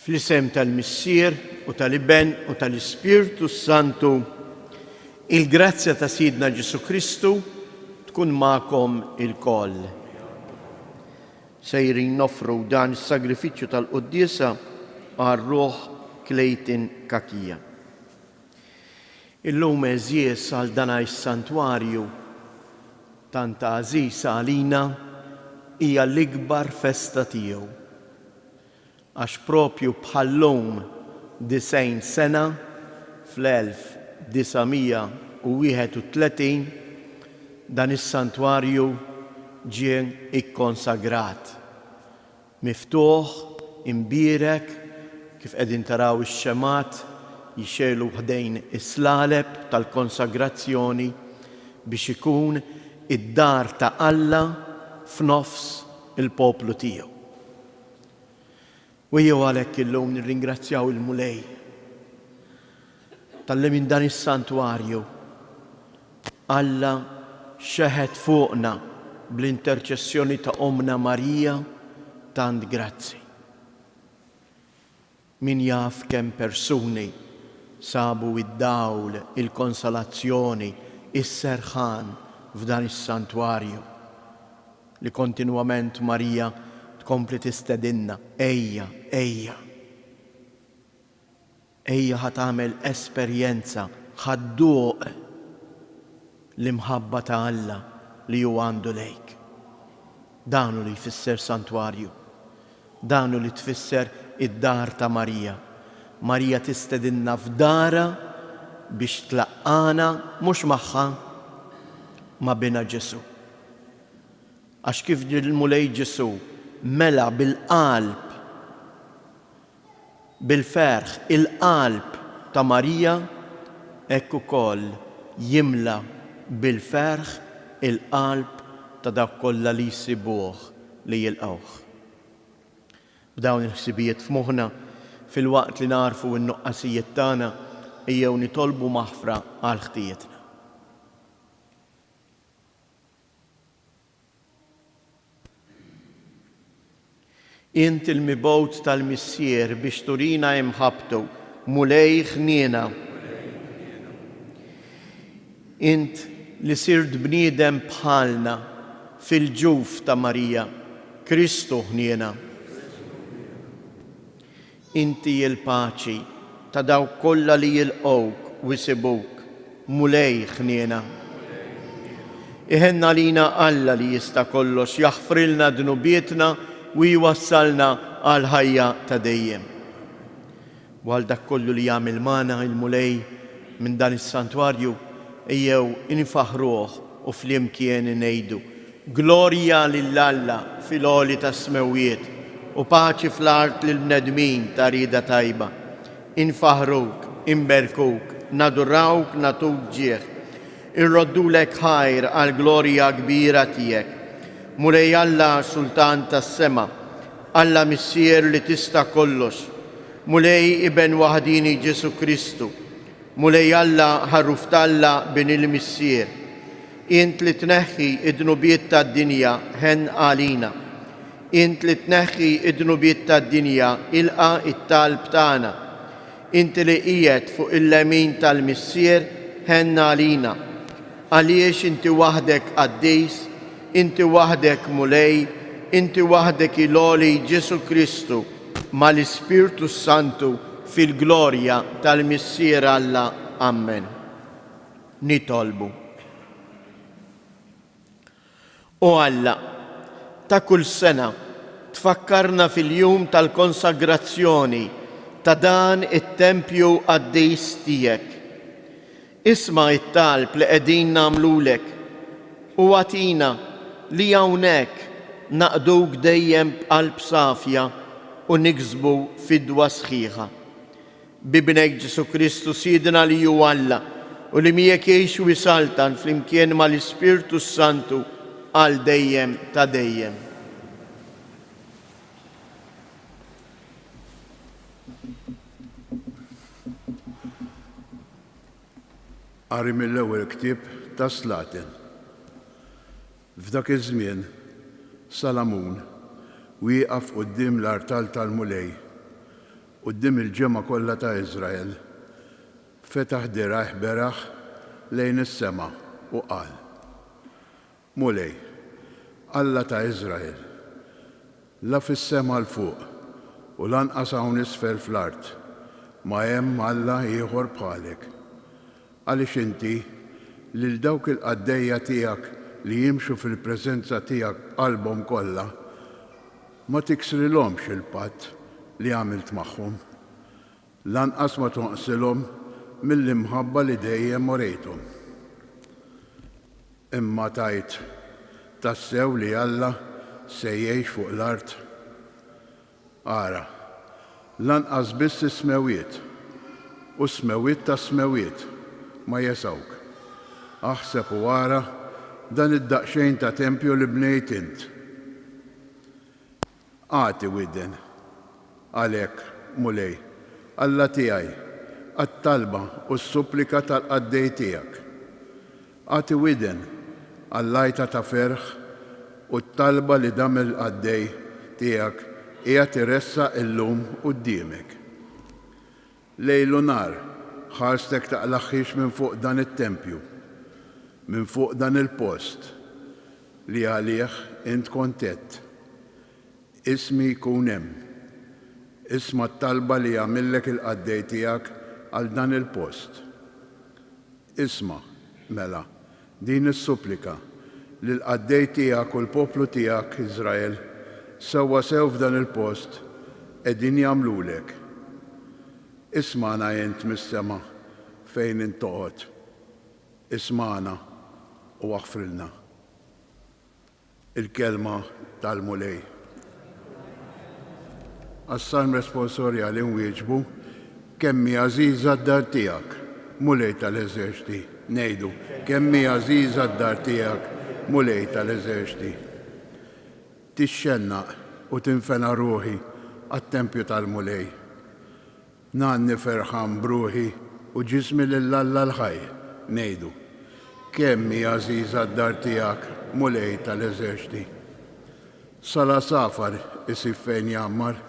Fl-isem tal-Missier u tal-Iben u tal-Ispirtu Santu, il-grazzja ta' Sidna Ġesu Kristu tkun magħkom il-koll. Sejrin nofru dan is-sagrifiċċju tal-Quddiesa għar-Ruħ Klejtin Kakija. Illum eżies għal dan is-santwarju tant għażiż għalina hija l-ikbar festa tiegħu. Għax propju bħallum 90 sena fl-1931 dan is-santwarju ġie ikkonsagrat. Miftuħ, imbierek, kif qegħdin taraw ix-xemat jixxelu ħdejn is-slaleb tal-konsagrazzjoni biex ikun id-dar ta' Alla f'nofs il-poplu tiegħu. U jew għalhekk illum nirringrazzjaw il-Mulej tal-li minn dan is-santwarju Alla xeħed fuqna bl-interċessjoni ta' Omna Marija tant grazzi. Min jaf kemm persuni sabu id-dawl, il-konsolazzjoni, is-serħan f'dan is-santwarju li kontinwament Marija tkompli tistedinna, ejja ħad tagħmel esperjenza, ħadduq l-imħabba ta' Alla li hu għandu lejk. Danu li jfisser santwarju, danu li tfisser id-dar ta' Marija. Marija tistedinna f'dara biex tlaqqana mhux magħha ma' bina Ġesu. Għax kif il-Mulej Ġesu mela bil-qalb, bil-ferħ, il-qalb ta' Marija, hekk ukoll jimla bil-ferħ il-qalb ta' dak kollha li jsibuh li jilqawh. B'dawn il-ħsibijiet f'moħħna fil-waqt li narfu n-nuqqasijiet tagħna ejjew nitolbu maħfra għal ħtietna. Int il-mibgħut tal-Missier biex turina imħabtu Mulej ħniena. Int li sirt bniedem bħalna fil-ġuf ta' Marija, Kristu ħniena. Inti il-paċi ta' dawk kollha li jilqgħuk u jsibuk, Mulej ħniena. Iħenna lina Alla li jista' kollox jaħfrilna dnubietna u jwassalna għal ħajja ta' dejjem. Għal dak kollu li jagħmel magħna il-Mulej minn dan is-santwarju ejjew infaħruh u flimkien ngħidu glorja lill-Alla fil-għoli tas-smewwiet u paċi fl-art lill-bnedmin ta' rieda tajba. Infaħruk, inberkuk, nadurawk, natuk ġieħ, irroddulek ħajr għal glorja kbira tiegħek. Mulej Alla Sultan tas-sema, Alla Missier li tista' kollox, Mulej Iben waħdini Ġesu Kristu, Mulej Alla ħarruf Alla bin il-Missier. Int li tneħħi id-dnubiet tad-dinja ħen għalina. Int li tneħħi id-dnubiet tad-dinja ilqa it-talb tagħna. Int li qiegħed fuq il-lemin tal-Missier ħen għalina. Għaliex inti waħdek qaddis, inti waħdek Mulej, inti waħdek il-għoli Ġesu Kristu mal-Ispirtu Santu fil-glorja tal-Missier Alla. Amen. Nitolbu. O Alla, ta' kull sena tfakkarna fil-jum tal-konsagrazzjoni ta' dan it-tempju qaddis tiegħek. Isma' it-talb li qegħdin nagħmlulek u għatina li hawnhekk naqduk dejjem b'qalb safja u niksbu fidwa sħiħa. Bibnek Ġesu Kristu Sidna li hu Alla u li miegħek jgħix u jisaltan flimkien mal-Ispirtu Santu għal dejjem ta' dejjem. Qari mill-ewwel ktieb ta' Slatin. F'dak iż-żmien Salamun wieqaf quddiem l-artal tal-Mulej Qudiem il-ġemma kollha ta' Iżrael, fetaħ dirajh beraħ lejn is-sema u qal: Mulej, Alla ta' Iżrael, la fis-sema l fuq u lanqas hawn isfel fl-art ma hemm Alla ieħor bħalek. Għaliex inti lil dawk il-qaddejja tiegħek li jimxu fil-preżenza tiegħek qalbhom kollha ma tiksrilhomx il-patt li għamilt magħhom, lanqas ma tonqsilhom mill-imħabba li dejjem orejthom. Imma tajt tassew li Alla se jgħix fuq l-art. Ara, lanqas biss is-smewiet u smewiet ta' smewiet ma jesawk. Aħseb u ara dan id-daqsxejn ta' tempju li bnejt int. Għati widden għalhekk, Mulej, Alla tiegħi, għat-talba u s-supplika tal-qaddej tiegħek. Għati widden għall-lajta ta' ferħ u t-talba li dam il-qaddej tiegħek hija tiressa illum quddiemek. Lejl u nar ħarstek taqlaħħix minn fuq dan it-tempju, minn fuq dan il-post li għalih int kontet. Ismi jkun hemm, isma t-talba li jagħmillek il-qaddej tiegħek għal dan il-post. Isma, mela, din is-supplika li l-qaddej tiegħek u l-poplu tiegħek Iżrael sewwa sew f'dan il-post qegħdin jagħmlulek. Isma'na int mis-sema fejn int toqgħod. Isma'na u aħfrilna. Il-kelma tal-Mulej. Għas-salm responsorjali nwieġbu kemmi għażiża d-dar tiegħek, Mulej tal-Eżerċiti. Ngħidu, kemmi għażiża d-dar tiegħek, Mulej tal-Eżerċiti. Tixxennaq u tinfena ruħi għat-tempju tal-Mulej. Nanni ferħan bruħi u ġismi lill-Alla l-ħaj. Ngħidu, kemmi għażiża d-dar tiegħek, Mulej tal-Eżerċiti. Sala safar isib fejn jammar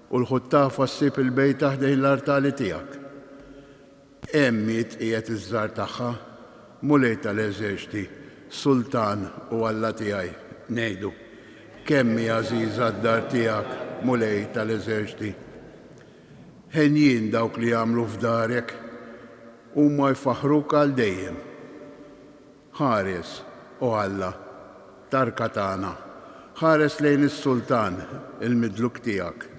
u l-ħuttafa ssib il-bejt taħdejn l-artali tiegħek. Emmi tqiegħed iż-żar tagħha, Mulej tal-Eżerċiti, Sultan u Alla tiegħi. Ngħidu, kemmi għażiża d-dar tiegħek, Mulej tal-Eżerċiti. Ħenjin dawk li jagħmlu f'darek huma jfaħruk għal dejjem. Ħares u Alla, tarka tagħna, ħares lejn is-Sultan, il-midluk tiegħek.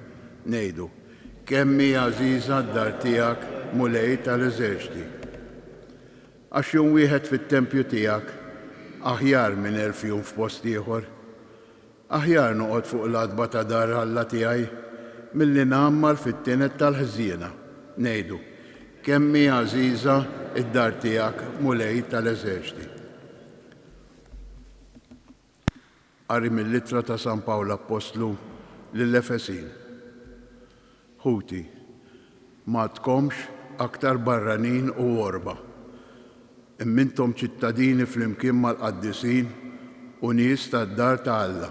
Ngħidu, kemmi għażiża d-dar tiegħek, Mulej tal-Eżerċiti. Għax jum wieħed fit-tempju tiegħek aħjar minn 1000 jum f'post ieħor. Aħjar noqgħod fuq l-adba ta' dar Alla tiegħi milli nagħmmar fit-tienet tal-ħżiena. Ngħidu, kemmi għażiża d-dar tiegħek, Mulej tal-Eżerċiti. Qari mill-Littra ta' San Pawl Apostlu lill-Efesin. Ħuti, ma tkomx aktar barranin u orba. Immintom ċittadini fl-imkien mal-qaddisin u nies tad-dar ta' Alla,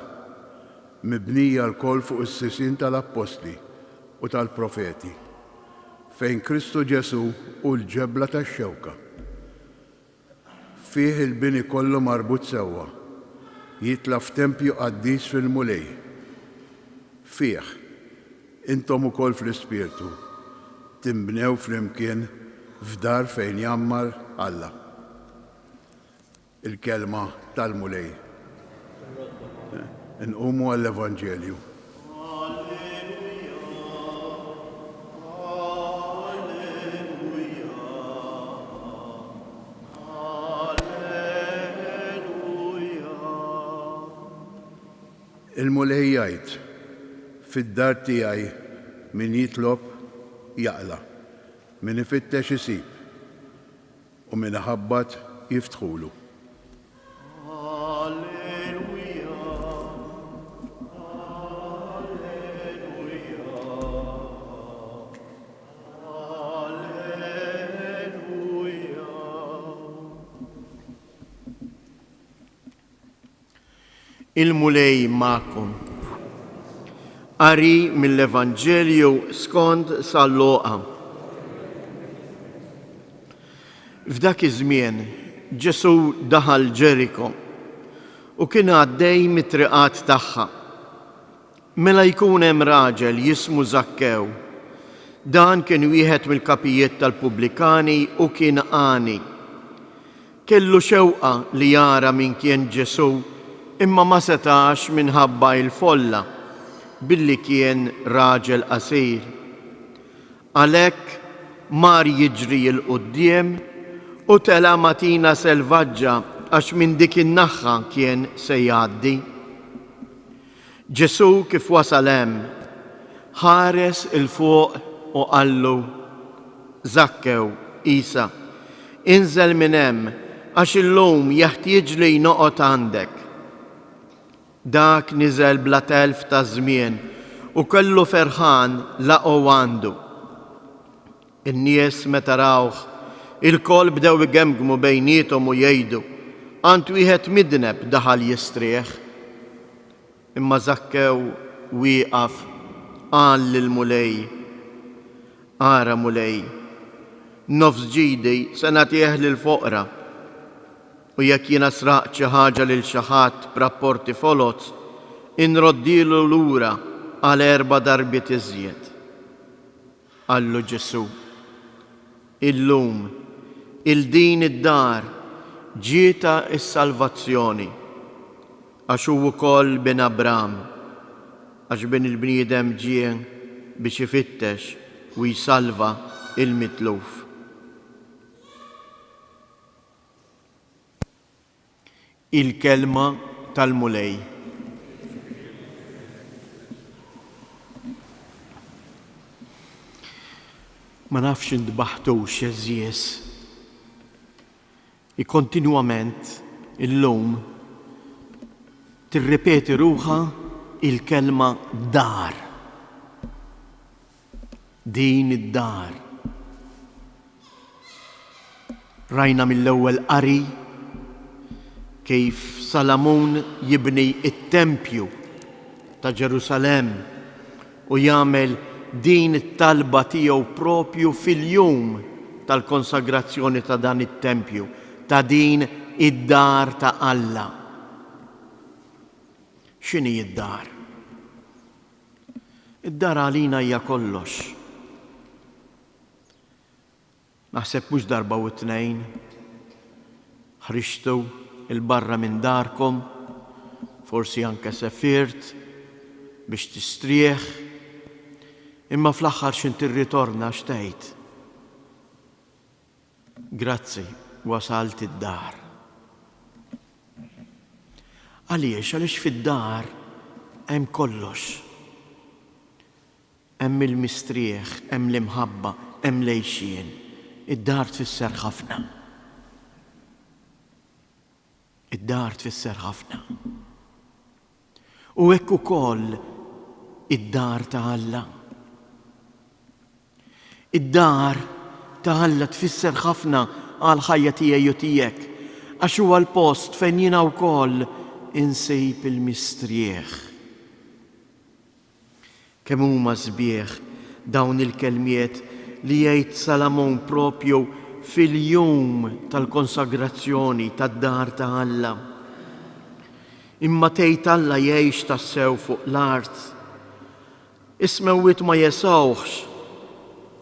mibnija l-koll fuq is-sisin tal-Apostli u tal-Profeti, fejn Kristu Ġesu u l-ġebla tax-xewka. Fih il-bini kollu marbut sewwa, jitla f'tempju qaddis fil-Mulej. Fih, intom ukoll fl-Ispirtu, timbnew fl-imkien f'dar fejn jammar Alla. Il-kelma tal-Mulej. Nqumu għall-Evanġelju. Il-Mulej jgħid, fid-dar tiegħi min jitlob jaqla, min ifittex isib u min iħabbat jiftħulu. Il-Mulej ma'kom. Qari mill-Evanġelju skont San Luqa. F'dak iż-żmien Ġesu daħal Ġeriko u kien għaddej mit-triqat tagħha. Mela jkun hemm raġel jismu Zakkew. Dan kien wieħed mill-kapijiet tal-Pubblikani u kien għani. Kellu xewqa li jara min kien Ġesu imma ma setax minħabba il-folla billi kien raġel qasir. Għalhekk mar jiġri l-qudiem u tela matina selvaġġa għax minn dik in-naħa kien se jgħaddi. Ġesu kif wasal hemm ħares il fuq u qallu: Zakkew, Isa, inżel minn hemm għax illum jeħtieġ li noqgħod għandek. Dak niżel bla telf ta' żmien u kellu ferħan laqgħu għandu. In-nies meta rawh il-kol bdew igemgmu bejniethom u jgħidu: Għand wieħed midneb daħal jistrieħ. Imma Zakkew wieqaf qal lill-mulej: Ara mulej, nofs ġidi se nagħtih lill-foqra u jekk jiena sraqt xi ħaġa lil xi ħadd b'rapporti foloz, inroddilu lura għal 4 darbiet iżjed. Qallu Ġesu: Illum il-din id-dar ġieta s-salvazzjoni għax hu wkoll bin Abram, għax bin il-bniedem ġie biex ifittex u jsalva il-mitluf. Il-kelma tal-mulej. Ma nafx indbaħtux eżjies. Kontinwament illum tirrepeti ruħha il-kelma dar. Din id-dar. Rajna mill-ewwel qari kif Salamun jibni it-Tempju ta' Ġerusalemm u jagħmel din it-talba tiegħu propju fil-jum tal-konsagrazzjoni ta' dan it-Tempju, ta' din id-dar ta' Alla. X'inhi id-dar? Id-dar għalina hija kollox. Naħseb mhux darba u tnejn ħriġtu il-barra minn darkom, forsi anke sefirt biex tistrieħ, imma fl-aħħar x'int irritorna xtejt. Grazzi, wasalt id-dar. Għaliex fid-dar hemm kollox. Hemm il-mistrieħ, hemm l-imħabba, hemm lejxien. Id-dar tfisser ħafna. Id-dar tfisser ħafna. U hekk ukoll id-dar ta' Alla. Id-dar ta' Alla tfisser ħafna għal ħajja tiegħi u tiegħek, għax huwa l-post fejn jiena wkoll insejb il-mistrieħ. Kemm huma sbieħ dawn il-kelmiet li jgħid Salamun propju fil-jum tal-konsagrazzjoni tad-dar ta' Alla. Imma tgħid Alla jgħix tassew fuq l-art. Ismewwiet ma jesawħx.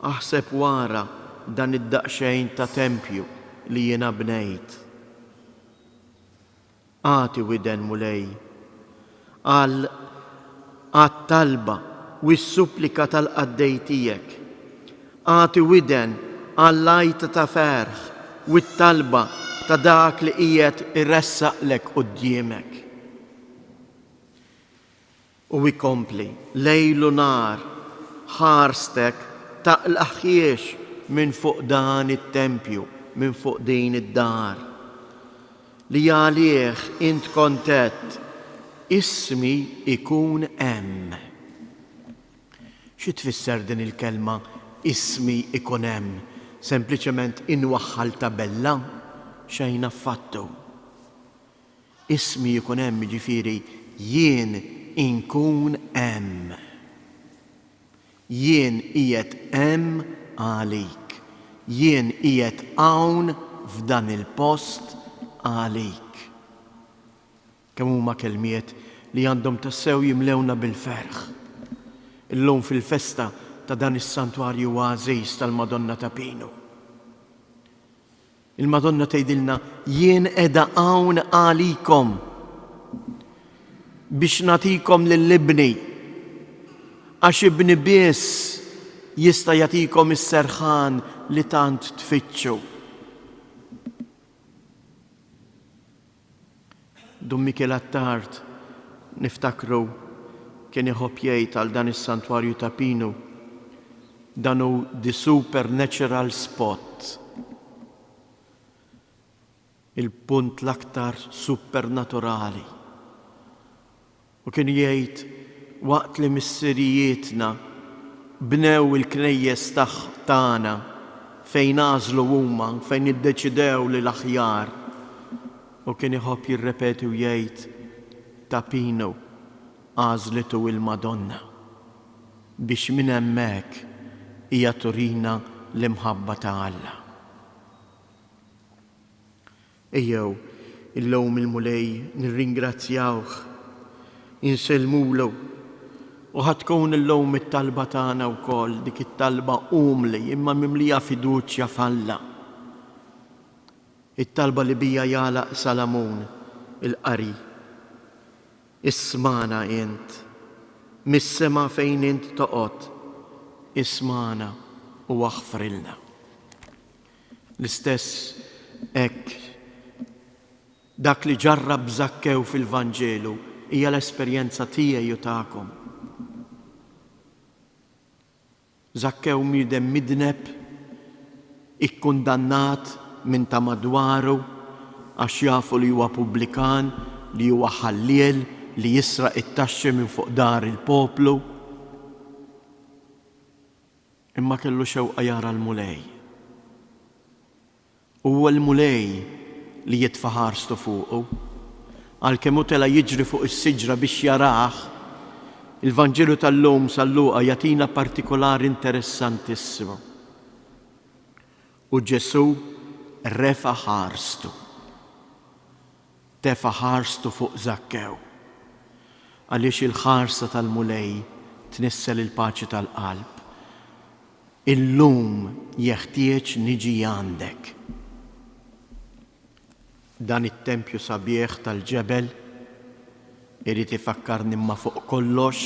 Aħseb wara dan id-daqsxejn ta' tempju li jiena bnejt. Għati widen mulej għat-talba u s-supplika tal-qaddej tiegħek. Għati widen għall-lajt ta' ferħ u t-talba ta' dak li qiegħed irressaqlek quddiemek. U ikompli lejlu nar ħarstek taqlaħiex minn fuq dan it-tempju, minn fuq din id-dar. Li għalih int kontet ismi ikun hemm. Xi tfisser din il-kelma ismi ikun hemm? Sempliċement inwaħħal tabella xejn affattu. Ismi ikun hemm jiġifieri jien inkun hemm. jien qiegħed hemm għalik. Jien qiegħed hawn f'dan il-post għalik. Kemm huma kelmiet li għandhom tassew jimlewna bil-ferħ. Illum fil-festa ta' dan is-santwarju għażiż tal-Madonna ta' Pinu. Il-Madonna tgħidilna jien qiegħda hawn għalikom biex nagħtikom lill-ibni għax ibni biss jista' jagħtikom is-serħan li tant tfittxu. Dum Mikel Attard niftakru kien iħobb jgħid għal dan is-santwarju ta' Pinu dan hu the supernatural spot. Il-punt l-aktar supernaturali. U kien jgħid waqt li missirijietna bnew il-knejjes tagħna fejn għażlu huma, fejn iddeċidew li l-aħjar. U kien iħobb jirrepeti u jgħid ta' Pinu għażlitu il-Madonna biex minn hemmhekk hija turina l-imħabba ta' Alla. Ejjew, illum il-mulej nirringrazzjawh, inselmulu, u ħatkun illum it-talba tagħna wkoll dik it-talba umli imma mimlija fiduċja f'Alla. It-talba li bija jagħlaq Salamun il-qari. Ismana int, mis-sema fejn int toqgħod, ismana u aħfrilna. L-istess hekk dak li ġarrab Zakkew fil-Vanġelu hija l-esperjenza tiegħi u tagħkom. Zakkew miedem midneb, ikkundannat minn ta' madwaru għax jafu li huwa pubblikan, li huwa ħalliel, li jisraq it-taxxi minn fuq dar il-poplu. Imma kellu xewqa jara l-mulej. Huwa l-mulej li jitfaħarstu fuqu, għalkemm hu tela jiġri fuq is-siġra biex jarah, il-Vanġelu tal-lum sal-Luqa jagħtina partikolari interessantissimu. U Ġesu refa ħarstu. Tefa ħarstu fuq Zakkew. Għaliex il-ħarsa tal-mulej tnissel il-paċi tal-qalb. Illum jeħtieġ niġi għandek. Dan it-tempju sabiħ tal-ġebel irid ifakkarni imma fuq kollox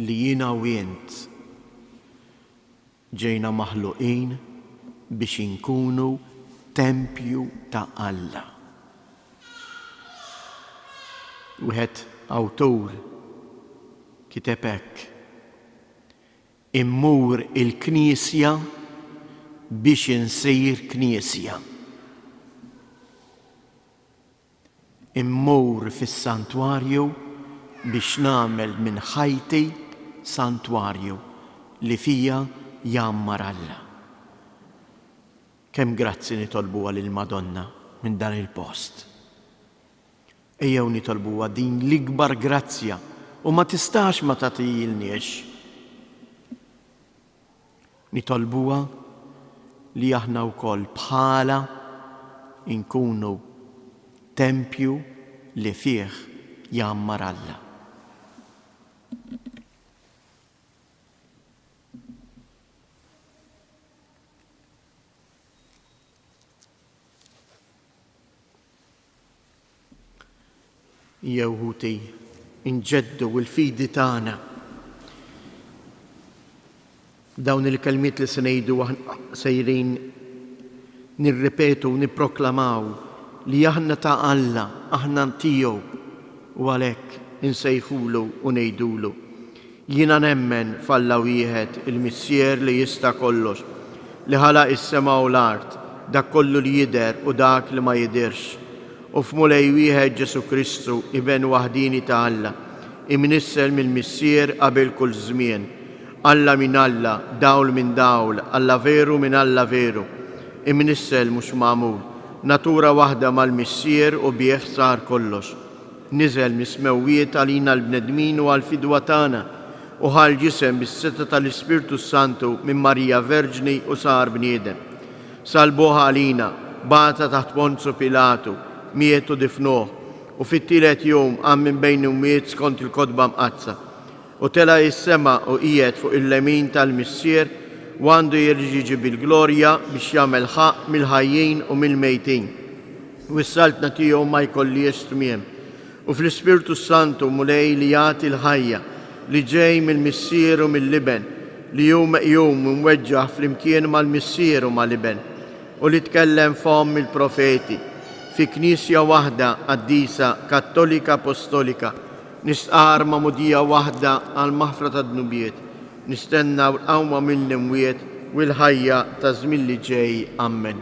li jiena u int ġejna maħluqin biex inkunu tempju ta' Alla. Wieħed awtur kiteb hekk: immur il-Knisja biex insir Knisja. Immur fis-santwarju biex nagħmel minn ħajti santwarju li fija jammar Alla. Kemm grazzi nitolbuha lill-Madonna minn dan il-post. Ejjew nitolbuha din l-ikbar grazzja u ma tistax ma tagħtilniex. Nitolbuha li aħna wkoll bħala inkunu tempju li fih jammar Alla. Jewħuti inġeddu l-fidi tagħna. Dawn il-kelmiet li se ngħidu sejrin nirripetu u nipproklamaw li aħna ta' Alla, aħna tiegħu u għalhekk insejħulu u ngħidulu. Jiena nemmen f'Alla wieħed il-Missier li jista' kollox, li ħalaq is-sema u l-art, dak kollu li jidher u dak li ma jidherx. U f'Mulej wieħed Ġesu Kristu iben waħdini ta' Alla, imnissel mill-Missier qabel kull żmien. Alla minn Alla, dawl minn dawl, Alla veru minn Alla veru. Imnissel mhux magħmul. Natura waħda mal-Missier u bih sar kollox. Niżel mismewwiet għalina l-bnedmin u għal-fidwa tagħna u ħal ġisem bis-seta tal-Ispirtu Santu minn Marija Verġni u sar bniedem. Salbuha għalina, bata taħt Ponzu Pilatu, miet u difnuh, u fit-tielet jum qam minn bejn miet skont il-kotba mqazza. U tela is-sema u qiegħed fuq il-lemin tal-Missier u għandu jirġiġi bil-glorja biex jagħmel ħaq mill-ħajjin u mill-mejtin. U s-saltna tiegħu ma jkollix tmiem. U fl-Ispirtu Santu mulej li jagħti l-ħajja li ġej mill-Missier u mill-Liben, li jum mweġġaħ flimkien mal-Missier u mal-Liben, u li tkellem fom il-profeti fi knisja waħda qaddisa kattolika apostolika, nistqar ma'mudija waħda għal maħfra ta' dnubiet, nistenna l-qawma mill-imwiet u l-ħajja ta' żmien li ġej. Amen.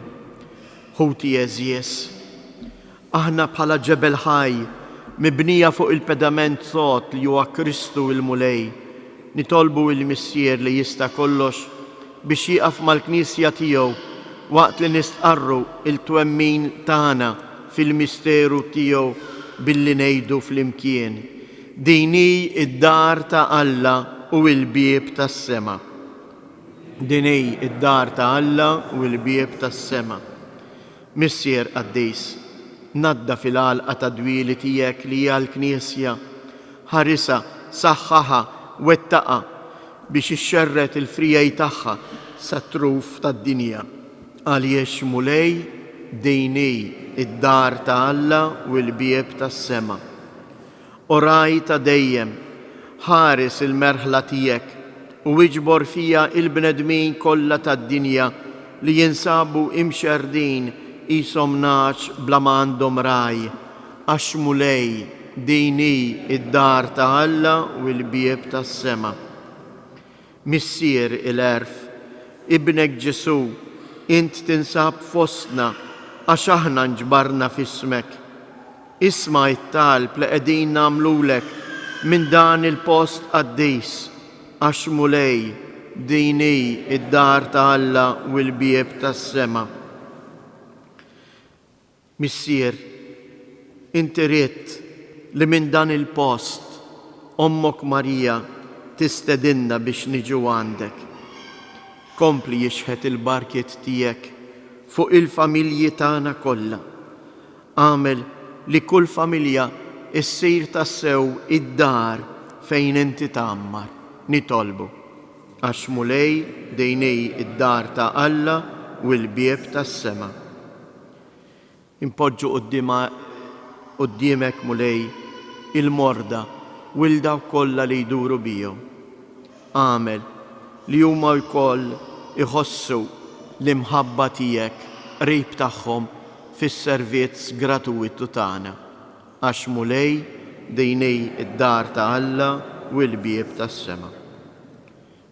Ħuti Eżies, aħna bħala ġebel ħaj mibnija fuq il-pedament sot li huwa Kristu il-mulej, nitolbu il-Missier li jista' kollox biex jieqaf mal-Knisja tiegħu waqt li nistqarru il-twemmin tagħna fil-misteru tiegħu billi ngħidu flimkien: dini id-dar ta' Alla u l-bieb tas-sema. Dini id-dar ta' Alla u l-bieb tas-sema. Missier Qaddis, nadda fil-għalqa ta' dwili tiegħek li hija l-Knisja, ħarisa, saħħaha, wettaqa biex ixxerret il-frijaj tagħha sat-truf tad-dinja. Għaliex mulej dejni id-dar ta' Alla u l-bieb tas-sema. Oraj ta' dejjem, ħares il-merħla tiegħek u iġbor fija il-bnedmin kollha tad-dinja li jinsabu imxerdin isom naċ bla ma għandhom raj, għax mulej dejni id-dar ta' Alla u l-bieb tas-sema. Missier il-erf, ibnek Ġesu, int tinsab fostna għax aħna nġbarna fismek. Isma' it-talb li qegħdin nagħmlulek minn dan il-post qaddis, għax mulej dini id-dar ta' Alla u l-bieb tas-sema. Missier, inti ridt li minn dan il-post Ommok Marija tistedinna biex niġu għandek. Kompli jixħet il-barkiet tiegħek fuq il-familji tagħna kollha. Għamel li kull familja issir tassew id-dar fejn inti tagħmmar, nitolbu. Għax mulej dejnej id-dar ta' Alla u l-bieb tas-sema. Impoġġu qudiemek mulej il-morda u l-daw kollha li jduru bihom. Għamel li huma wkoll iħossu l-imħabba tiegħek qrib tagħhom fis-servizz gratwitu tagħna, għax mulej dejnej id-dar ta' Alla u l-bieb tas-sema.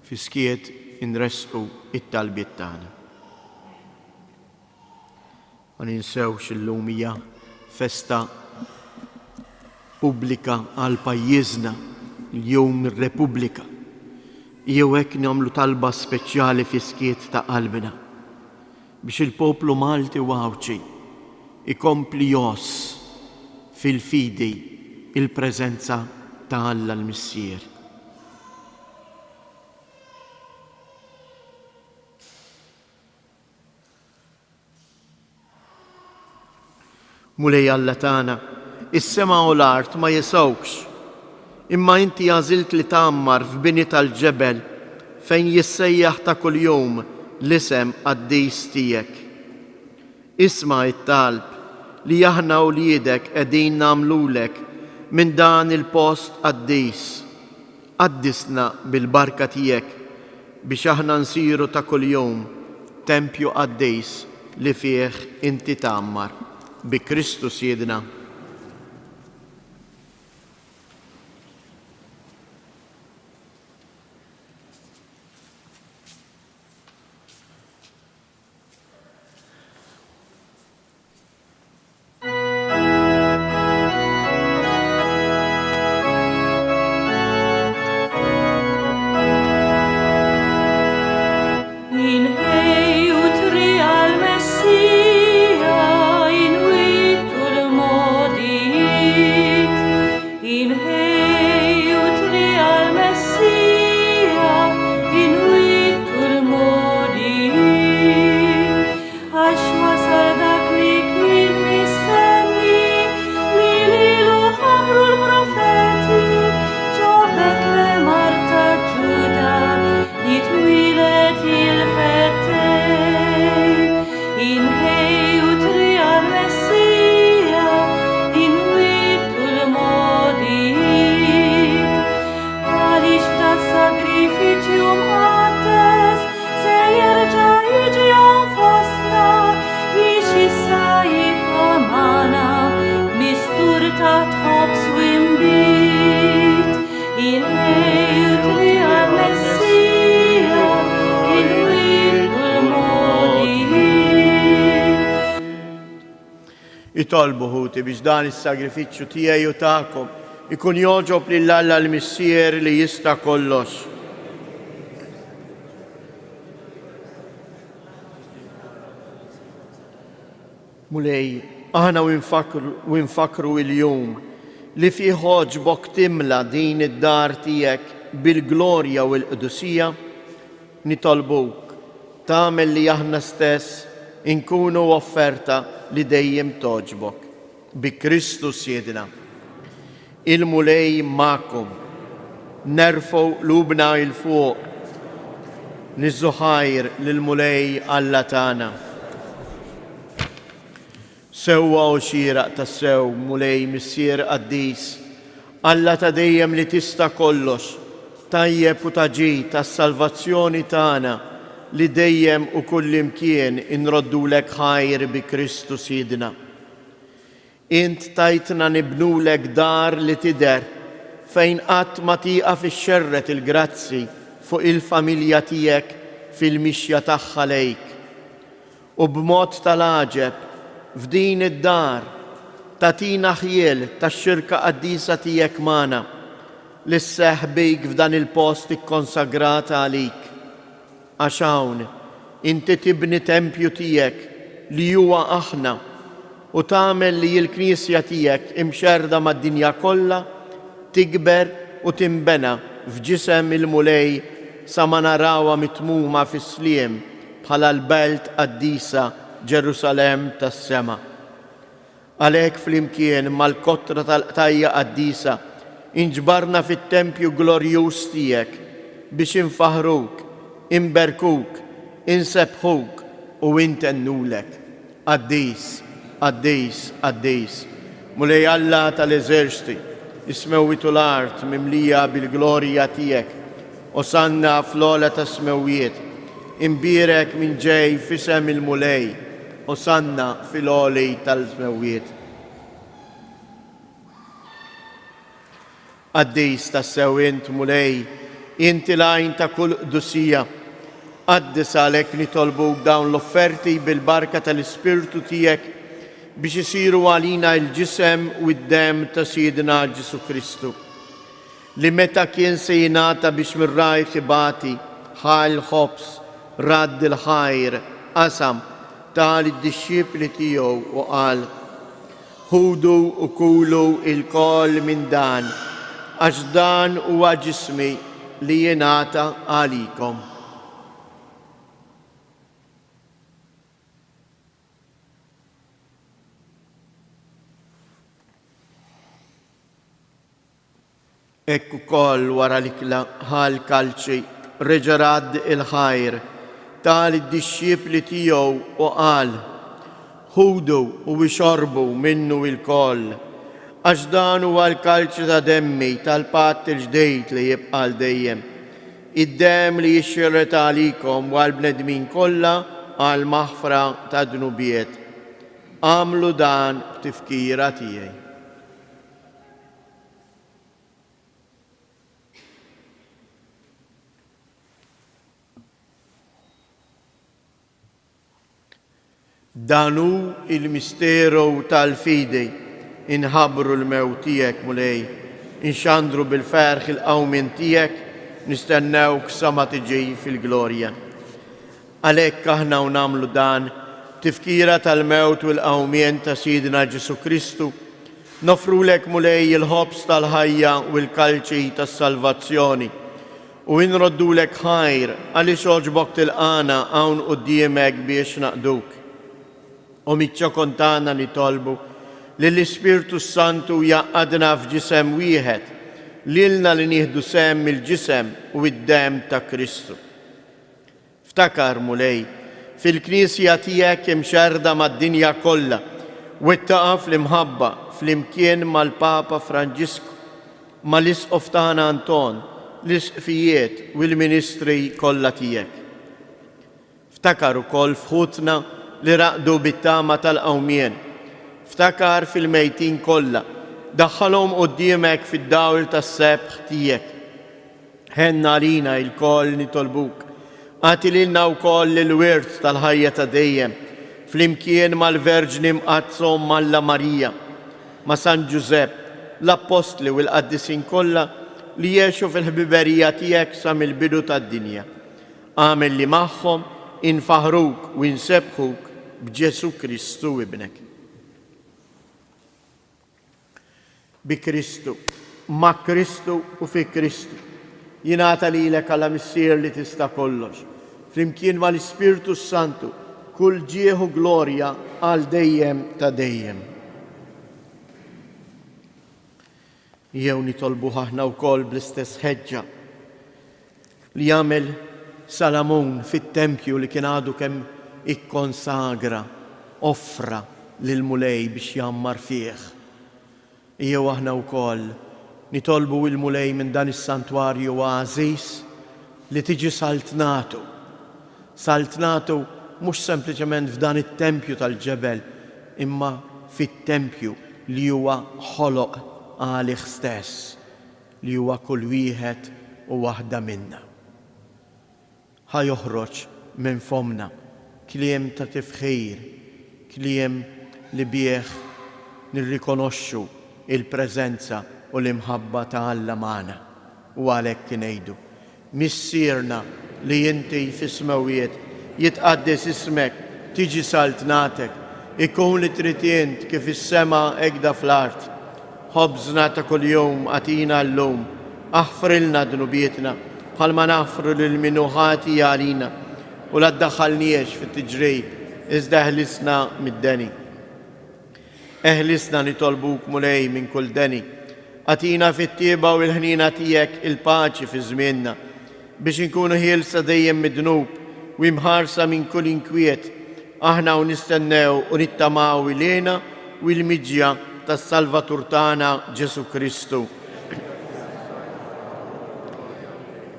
Fiskiet inresqu it-talbiet tagħna. Ma ninsewx illum hija festa pubblika għal pajjiżna, il-jum ir-Repubblika. Jew hekk nagħmlu talba speċjali fiskiet ta' qalbna biex il-poplu Malti Wawċi ikompli jos fil-fidi il-preżenza ta' Alla l-Missier. Mulej Alla tagħna, is-sema u l-art ma jisawx, imma inti għażilt li tagħmmar f'bini tal-ġebel fejn jissejjaħ ta' kuljum l-isem qaddis tiegħek. Isma' it-talb li aħna wliedek qegħdin nagħmlulek minn dan il-post qaddis. Qaddisna bil-barka tiegħek biex aħna nsiru ta' kuljum tempju qaddis li fih inti tagħmmar. Bi Kristu Siedna. In heiut real Messia, in vitul mo Itolbu ħuti biex dan is-sagrifiċċju tiegħi u tagħkom ikun joġob lill-Alla l-Missier li jista' kollox. Mulej, aħna winfakru il-jum li fih ħoġbok timla din id-dar tiegħek bil-glorja u l-qdusija, nitolbuk tagħmel li aħna stess inkunu offerta li dejjem toġbok. Bi Kristus Siedna. Il-mulej ma'kom. Nerfgħu qlubna il fuq. Niżżuħajr lill-mulej Alla tagħna. Sewwa u xieraq tas-sew mulej Missier Qaddis. Alla ta' dejjem li tista' kollox. Tajjeb u taġid tas-salvazzjoni tagħna li dejjem u kullimkien inroddulek ħajr bi Kristus Siedna. Int tajtna nibnulek dar li tidher fejn qatt ma tieqa fix-xerret il-grazzi fuq il-familja tiegħek fil-mixja tagħha lejk. U b'mod tal-għaġeb f'din id-dar tatina ħjiel tax-xirka qaddisa tiegħek magħna li sseħħ bik f'dan il-post ikkonsagrata għalik. Għax hawn inti tibni tempju tiegħek li huwa aħna u tagħmel li l-Knisja tiegħek imxerda mad-dinja kollha tikber u timbena f'ġisem il-mulej sa ma narawha mitmuma fis-sliem bħala l-belt qaddisa Ġerusalemm tas-sema. Għalhekk flimkien mal-kottra tal-qtajja qaddisa inġbarna fit-tempju glorjuż tiegħek biex infaħruk, imberkuk, insebħuk u intennulek. Qaddis, qaddis, qaddis. Mulej Alla tal-eżerċti, ismewwitu l-art mimlija bil-glorja tiegħek, osanna fl-ola ta' smewwiet, imbirek minn ġej fisem il-mulej, osanna fil-oli tal-smewwiet. Qaddis tas-sew int mulej, inti l-għajn ta' kull qdusija, qaddis għalhekk nitolbuk dawn l-offerti bil-barka tal-Ispirtu tiegħek biex isiru għalina l-ġisem u d-dem ta' Siedna Ġesu Kristu, li meta kien se jingħata biex mir-raj ħibati ħal ħobs radd il-ħajr qasam tal id-dixxipli tiegħu u qal: ħudu u kulu il-koll minn dan, għax dan huwa ġismi li jingħata għalikom. Ekk ukoll wara li ħal kalċi reġa' radd il-ħajr tal id-dixxipli tiegħu u qal: ħudu u ixorbu minnu il-koll, għax dan huwa l-kalċi ta' demmi tal-patt il-ġdejd li jibqa' dejjem, id-demm li jixxirret għalikom u għall-bnedmin kollha għal maħfra ta' dnubiet. Għamlu dan b'tifkira tiegħi. Danu il-misteru tal-fidej, inħabru l-mewt tiegħek mulej, inxandru bil-ferħ il-qawmien tiegħek, nistennewk sa ma tiġi fil-glorja. Għalhekk aħna nagħmlu dan tifkira tal-mewt u l-qawmien ta' Siedna Ġesu Kristu, nofrulek mulej il-ħobs tal-ħajja u l-kalċi tas-salvazzjoni u inroddulek ħajr għaliex oġbok tilqana hawn quddiemek biex naqduk. U miċċa kontana nitolbu li l-Ispirtu Santu jaqadna f'ġisem wieħed, lilna li nieħdu sem il-ġisem u id-dem ta' Kristu. Ftakar mulej fil-Knisja tiegħek imxerda mad-dinja kollha u ittaqa' fl-imħabba fl-imkien mal-Papa Franġisku, mal-Isqof tagħna Anton, l-isqfijiet u l-ministri kollha tiegħek. Ftakar ukoll fħutna li raqdu bit-tama tal-qawmien. Ftakar fil-mejtin kollha, daħħalhom quddiemek fid-dawl tas-sebħ tiegħek. Ħenna għalina il-koll nitolbuk, għati lilna wkoll il-wirt tal-ħajja ta' dejjem, flimkien mal-Verġni mqazzhom Malla Marija, ma' San Ġusepp, l-Apostli u l-Qaddisin kollha li jgħixu fil-ħbiberija tiegħek sa mill-bidu tad-dinja. Għamel li magħhom infaħruk u insebħuk b'Ġesu Kristu ibnek. Bi Kristu, ma' Kristu u fi Kristu, jingħata lilek għala missier li tista' kollox, flimkien mal-Ispiritu Santu, kull ġieħu glorja għal dejjem ta' dejjem. Jew nitolbu aħna wkoll bl-istess ħeġġa li jagħmel Salamun fit-tempju li kien għadu kemm ikkonsagra, offra lil mulej biex jammar fih. Jew aħna wkoll nitolbu il-mulej minn dan is-santwarju għażiż li tiġi saltnatu. Saltnatu mhux sempliċement f'dan it-tempju tal-ġebel, imma fit-tempju li huwa ħoloq għalih stess, li huwa kull wieħed u waħda minna. Ħajoħroġ minn fomna kliem ta' tifħir, kliem li bih nirrikonoxxu il-preżenza u l-imħabba ta' Alla magħna. U għalhekk ngħidu, missierna li inti fis-smawiet jitqaddes ismek, tiġi saltnatek, ikun li trid int kif is-sema hekk fl-art. Ħobżna ta' kuljum għatina llum, aħfrilna dnubietna bħalma naħfru lil min hu ħati għalina u la ddaħħalniex fit-tiġrib, iżda eħlisna mid-deni. Eħlisna nitolbuk mulej minn kull deni. Għatina fit-tieba u l-ħnina tiegħek il-paċi fi żmienna biex inkunu ħielsa dejjem mid-dnub u imħarsa minn kull inkwiet. Aħna u nistennew u nittamaw ilena u l-miġja tas-Salvatur tagħna Ġesu Kristu.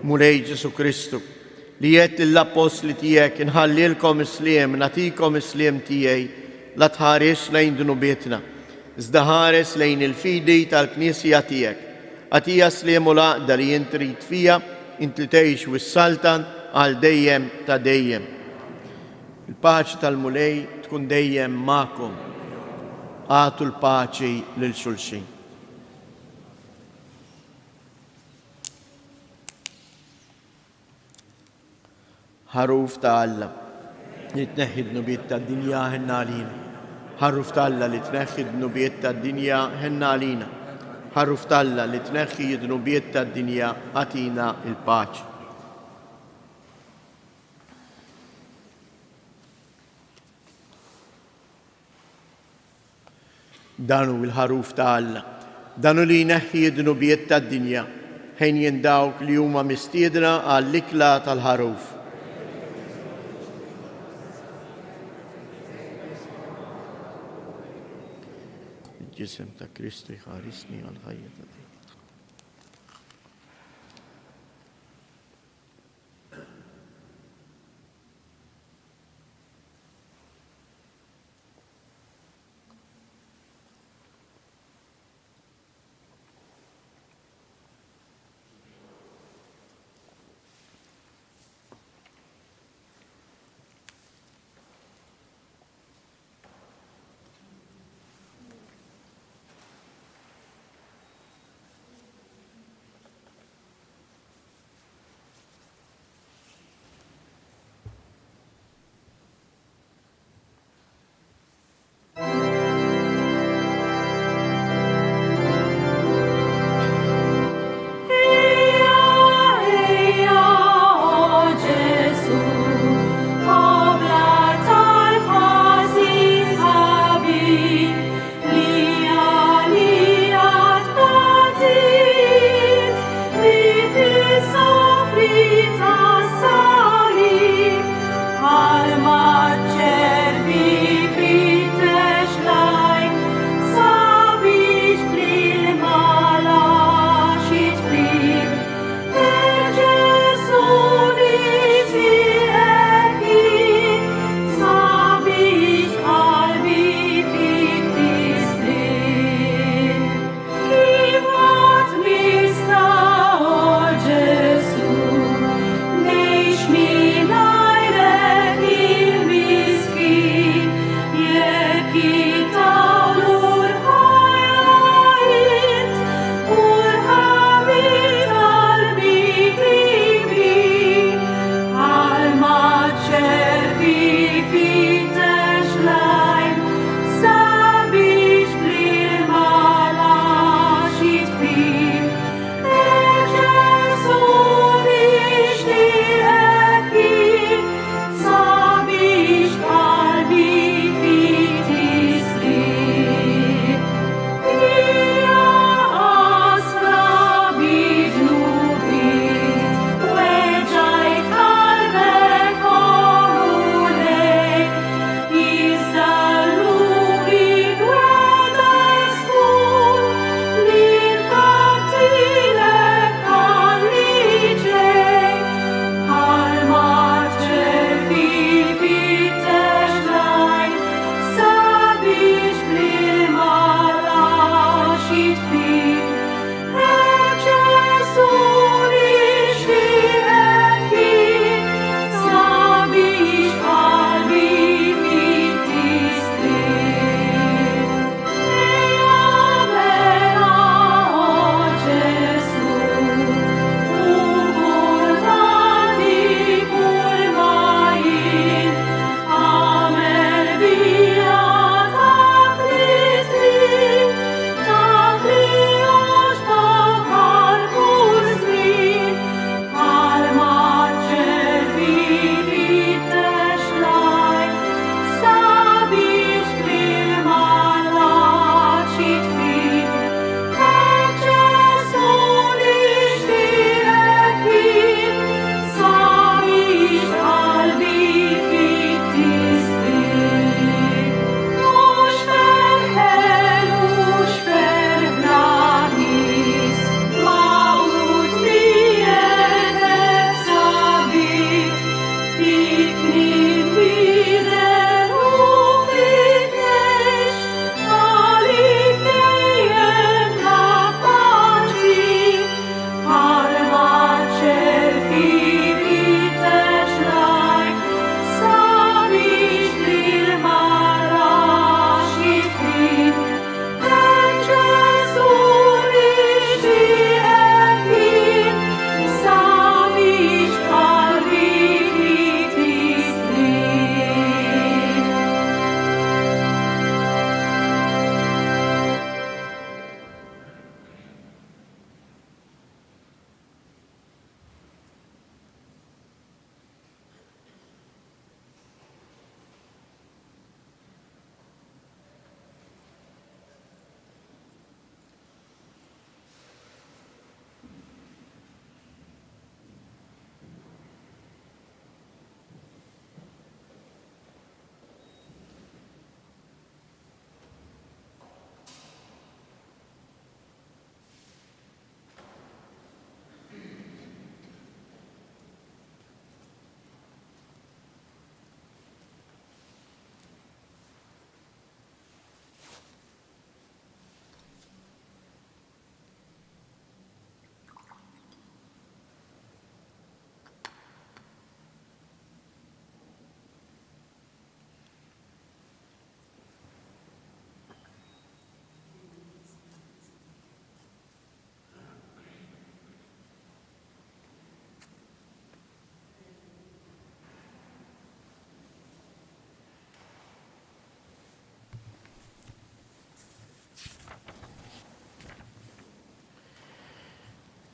Mulej Ġesu Kristu, li jgħid lill-apostli tiegħek inħallilkom isliem, nagħtikom isliem tiegħi, la tħares lejn dnubietna, iżda ħares lejn il-fidi tal-Knisja tiegħek. Għatija sliem u laqda li int trid fija, int li tgħix wis-saltan għal dejjem ta' dejjem. Il-paċi tal-mulej tkun dejjem magħkom. Għatu l-paċi lil xulxin. Ħaruf ta' Alla li tneħħi d-nubiet tad-dinja ħenna għalina. Ħaruf ta' Alla li tneħħi d-nubiet tad-dinja ħenna għalina. Ħaruf ta' Alla li tneħħi d-nubiet tad-dinja għatina il-paċi. Danu il-ħaruf ta' Alla, danu li jneħħi d-nubiet tad-dinja ħejn jindawk li huma mistiedna għall-ikla tal-ħaruf. Il-ġisem ta' Kristu jħarisni għal-ħajja ta' dejjem.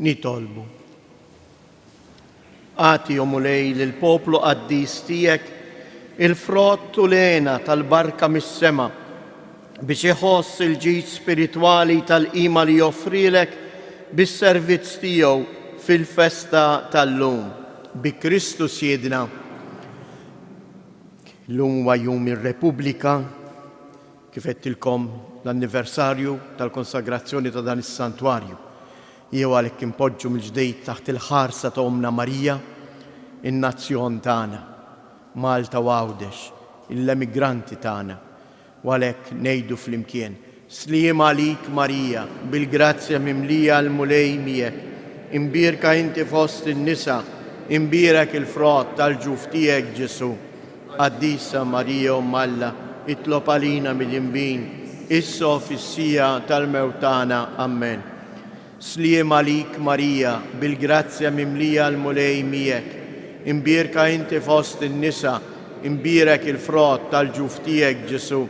Nitolbu. Għati Mulej lill-poplu qaddis tiegħek il-frott u lena tal-barka mis-sema biex iħoss il-ġid spiritwali tal-qima li joffrilek bis-servizz tiegħu fil-festa tal-lum. Bi Kristu Siedna. L-lum huwa jum ir-Repubblika, kif qedtilkom l-anniversarju tal-konsagrazzjoni ta' dan is-santwarju. Jew għalhekk impoġġu mill-ġdejt taħt il-ħarsa ta' Omna Marija, in-nazzjon tagħna, Malta u Għawdex, l-emigranti tagħna, u għalhekk ngħidu flimkien: Sliem għalik Marija, bil-grazzja mimlija l-mulej miegħek, imbierka inti fost in-nisa, imbierek il-frott tal-ġuf tiegħek Ġesu. Qaddisa Marija Alla, itlob għalina mill-imbin, issa fis-sija tal-mewtana. Amen. Sliem għalik Marija, bil-grazzja mimlija l-mulej miegħek, imbierka inti fost in-nisa, imbierek il-frott tal-ġuf tiegħek Ġesu.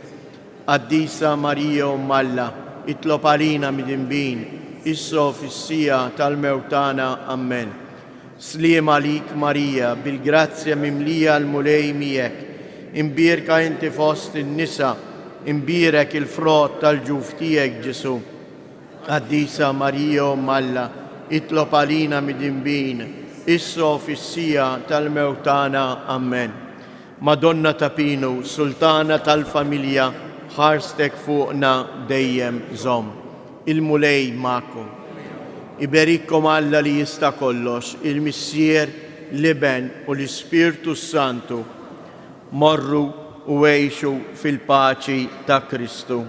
Qaddisa Marija Alla, itlob għalina mill-imbin, issa fis-sija tal-mewtana. Amen. Sliem għalik Marija, bil-grazzja mimlija l-mulej miegħek, imbierka inti fost in-nisa, imbierek il-frott tal-ġuf tiegħek Ġesu. Qaddisa Marija Alla, itlob għalina mill-imbin, issa fis-sija tal-mewtana. Amen. Madonna ta' Pinu, Sultana tal-familja, ħarstek fuqna dejjem żomm. Il-mulej magħkom. Iberikkom Alla li jista' kollox, il-Missier, l-Iben u l-Ispirtu Santu. Morru u għejxu fil-paċi ta' Kristu.